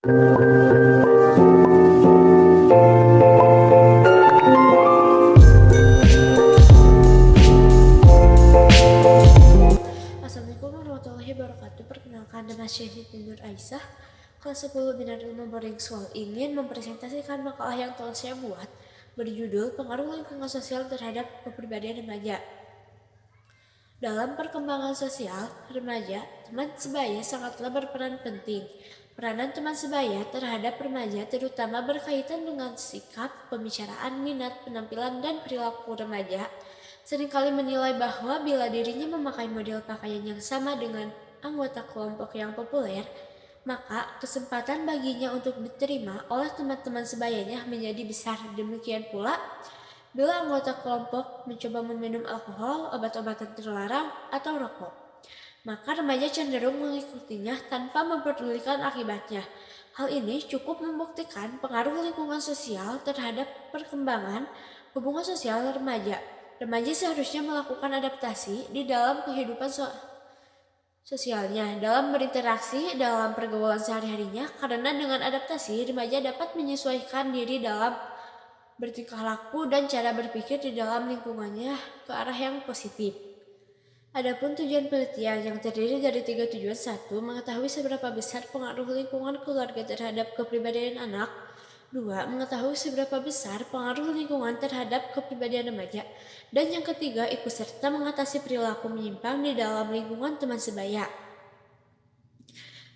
Assalamualaikum warahmatullahi wabarakatuh. Perkenalkan, nama Syahid Nur Aisyah, kelas 10 Bina Ilmu Boarding School, ingin mempresentasikan makalah yang telah saya buat berjudul Pengaruh Lingkungan Sosial Terhadap Kepribadian Remaja. Dalam perkembangan sosial remaja, teman sebaya sangatlah berperan penting. Peranan teman sebaya terhadap remaja terutama berkaitan dengan sikap, pembicaraan, minat, penampilan, dan perilaku remaja. Seringkali menilai bahwa bila dirinya memakai model pakaian yang sama dengan anggota kelompok yang populer, maka kesempatan baginya untuk diterima oleh teman-teman sebayanya menjadi besar. Demikian pula, bila anggota kelompok mencoba meminum alkohol, obat-obatan terlarang, atau rokok, maka remaja cenderung mengikutinya tanpa memperdulikan akibatnya. Hal ini cukup membuktikan pengaruh lingkungan sosial terhadap perkembangan hubungan sosial remaja. Remaja seharusnya melakukan adaptasi di dalam kehidupan sosialnya, dalam berinteraksi dalam pergaulan sehari-harinya, karena dengan adaptasi, remaja dapat menyesuaikan diri dalam bertingkah laku dan cara berpikir di dalam lingkungannya ke arah yang positif. Adapun tujuan penelitian yang terdiri dari 3 tujuan. 1. Mengetahui seberapa besar pengaruh lingkungan keluarga terhadap kepribadian anak. 2. Mengetahui seberapa besar pengaruh lingkungan terhadap kepribadian remaja. Dan yang ketiga, ikut serta mengatasi perilaku menyimpang di dalam lingkungan teman sebaya.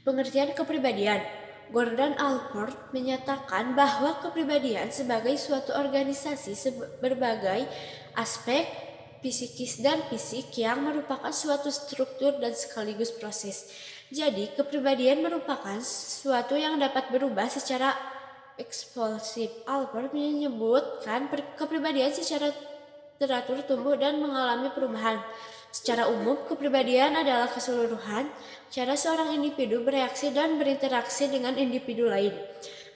Pengertian kepribadian. Gordon Allport menyatakan bahwa kepribadian sebagai suatu organisasi berbagai aspek psikis dan fisik yang merupakan suatu struktur dan sekaligus proses. Jadi, kepribadian merupakan suatu yang dapat berubah secara eksplosif. Allport menyebutkan kepribadian secara teratur tumbuh dan mengalami perubahan. Secara umum, kepribadian adalah keseluruhan cara seorang individu bereaksi dan berinteraksi dengan individu lain.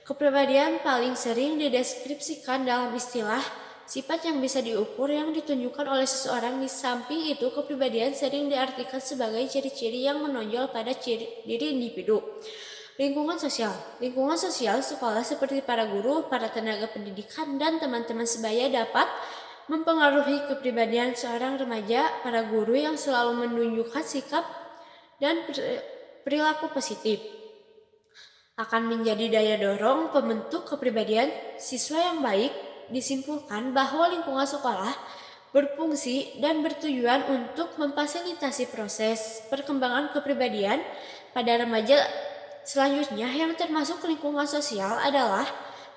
Kepribadian paling sering dideskripsikan dalam istilah sifat yang bisa diukur yang ditunjukkan oleh seseorang. Di samping itu, kepribadian sering diartikan sebagai ciri-ciri yang menonjol pada diri individu. Lingkungan sosial. Lingkungan sosial sekolah seperti para guru, para tenaga pendidikan, dan teman-teman sebaya dapat mempengaruhi kepribadian seorang remaja. Para guru yang selalu menunjukkan sikap dan perilaku positif akan menjadi daya dorong pembentuk kepribadian siswa yang baik. Disimpulkan bahwa lingkungan sekolah berfungsi dan bertujuan untuk memfasilitasi proses perkembangan kepribadian pada remaja. Selanjutnya, yang termasuk lingkungan sosial adalah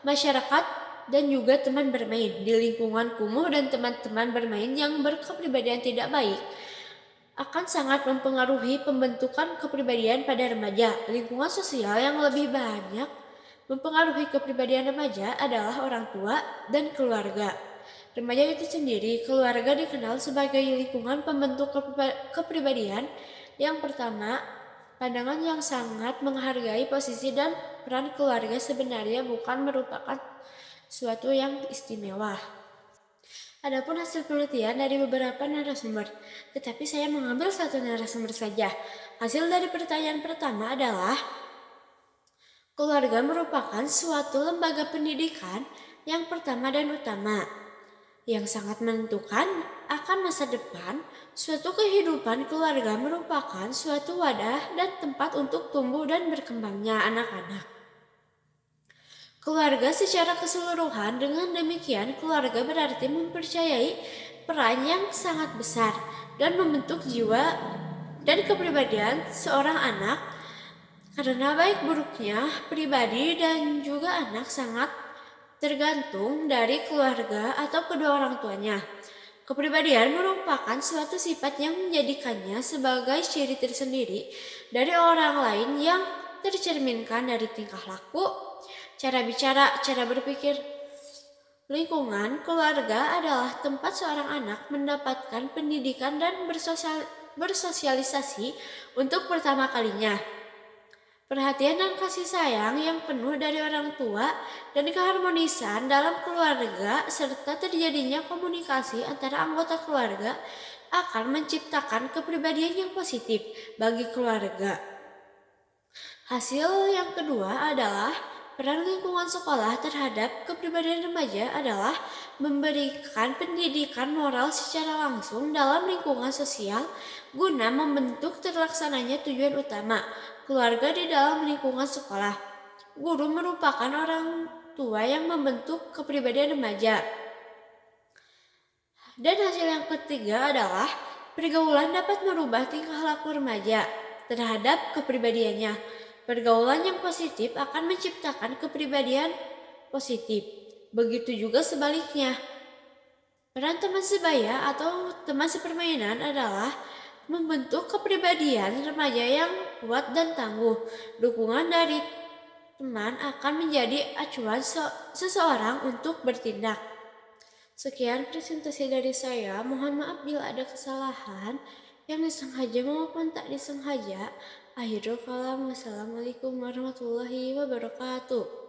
masyarakat dan juga teman bermain. Di lingkungan kumuh dan teman-teman bermain yang berkepribadian tidak baik akan sangat mempengaruhi pembentukan kepribadian pada remaja. Lingkungan sosial yang lebih banyak mempengaruhi kepribadian remaja adalah orang tua dan keluarga. Remaja itu sendiri, keluarga dikenal sebagai lingkungan pembentuk kepribadian. Yang pertama, pandangan yang sangat menghargai posisi dan peran keluarga sebenarnya bukan merupakan suatu yang istimewa. Adapun hasil penelitian dari beberapa narasumber, tetapi saya mengambil satu narasumber saja. Hasil dari pertanyaan pertama adalah, keluarga merupakan suatu lembaga pendidikan yang pertama dan utama, yang sangat menentukan akan masa depan. Suatu kehidupan keluarga merupakan suatu wadah dan tempat untuk tumbuh dan berkembangnya anak-anak. Keluarga secara keseluruhan. Dengan demikian, keluarga berarti mempercayai peran yang sangat besar dan membentuk jiwa dan kepribadian seorang anak, karena baik buruknya pribadi dan juga anak sangat tergantung dari keluarga atau kedua orang tuanya. Kepribadian merupakan suatu sifat yang menjadikannya sebagai ciri tersendiri dari orang lain yang tercerminkan dari tingkah laku, cara bicara, cara berpikir. Lingkungan keluarga adalah tempat seorang anak mendapatkan pendidikan dan bersosialisasi untuk pertama kalinya. Perhatian dan kasih sayang yang penuh dari orang tua dan keharmonisan dalam keluarga serta terjadinya komunikasi antara anggota keluarga akan menciptakan kepribadian yang positif bagi keluarga. Hasil yang kedua adalah peran lingkungan sekolah terhadap kepribadian remaja adalah memberikan pendidikan moral secara langsung dalam lingkungan sosial guna membentuk terlaksananya tujuan utama keluarga di dalam lingkungan sekolah. Guru merupakan orang tua yang membentuk kepribadian remaja. Dan hasil yang ketiga adalah pergaulan dapat merubah tingkah laku remaja terhadap kepribadiannya. Pergaulan yang positif akan menciptakan kepribadian positif. Begitu juga sebaliknya. Peran teman sebaya atau teman sepermainan adalah membentuk kepribadian remaja yang kuat dan tangguh. Dukungan dari teman akan menjadi acuan seseorang untuk bertindak. Sekian presentasi dari saya. Mohon maaf bila ada kesalahan yang disengaja maupun tak disengaja. Akhirul kalam. Wassalamualaikum warahmatullahi wabarakatuh.